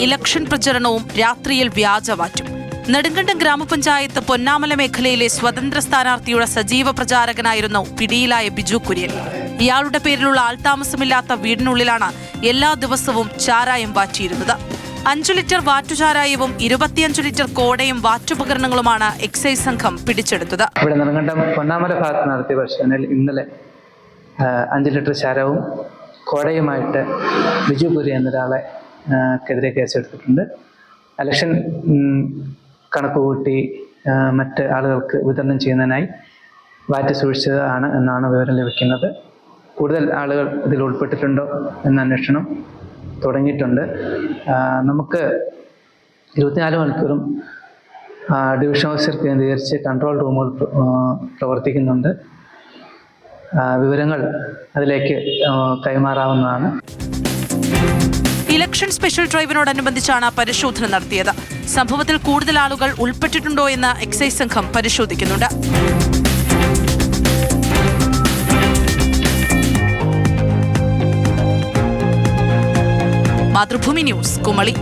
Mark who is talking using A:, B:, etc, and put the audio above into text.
A: Election പ്രചരണവും രാത്രിയിൽ വ്യാജവാറ്റും. നെടുങ്കണ്ടം ഗ്രാമപഞ്ചായത്ത് പൊന്നാമല മേഖലയിലെ സ്വതന്ത്ര സ്ഥാനാർത്ഥിയുടെ സജീവ പ്രചാരകനായിരുന്നു പിടിയിലായ ബിജു കുര്യൻ. ഇയാളുടെ പേരിലുള്ള ആൾതാമസമില്ലാത്ത വീടിനുള്ളിലാണ് എല്ലാ ദിവസവും ചാരായം വാറ്റിയിരുന്നത്. 5 ലിറ്റർ വാറ്റുചാരായവും 25 ലിറ്റർ കോടയും വാറ്റുപകരണങ്ങളുമാണ് എക്സൈസ് സംഘം പിടിച്ചെടുത്തത്.
B: ഇവിടെ നെടുങ്കണ്ടം പൊന്നാമല ഭാഗത്ത് നടത്തിയ പരിശോധനയിൽ ഇന്നലെ 5 ലിറ്റർ ചാരവും കോടയുമായിട്ട് ബിജു കുര്യൻ എന്നൊരാളെ ക്കെതിരെ കേസെടുത്തിട്ടുണ്ട്. ഇലക്ഷൻ കണക്ക് കൂട്ടി മറ്റ് ആളുകൾക്ക് വിതരണം ചെയ്യുന്നതിനായി വാറ്റ് സൂക്ഷിച്ചതാണ് എന്നാണ് വിവരം ലഭിക്കുന്നത്. കൂടുതൽ ആളുകൾ ഇതിൽ ഉൾപ്പെട്ടിട്ടുണ്ടോ എന്ന അന്വേഷണം തുടങ്ങിയിട്ടുണ്ട്. നമുക്ക് 24 മണിക്കൂറും ഡിവിഷൻ ഓഫീസർ കേന്ദ്രീകരിച്ച് കൺട്രോൾ റൂമുകൾ പ്രവർത്തിക്കുന്നുണ്ട്. വിവരങ്ങൾ അതിലേക്ക് കൈമാറാവുന്നതാണ്.
A: ഇലക്ഷൻ സ്പെഷ്യൽ ഡ്രൈവിനോടനുബന്ധിച്ചാണ് പരിശോധന നടത്തിയത്. സംഭവത്തിൽ കൂടുതൽ ആളുകൾ ഉൾപ്പെട്ടിട്ടുണ്ടോ എന്ന് എക്സൈസ് സംഘം പരിശോധിക്കുന്നുണ്ട്. മാതൃഭൂമി ന്യൂസ്, കുമളി.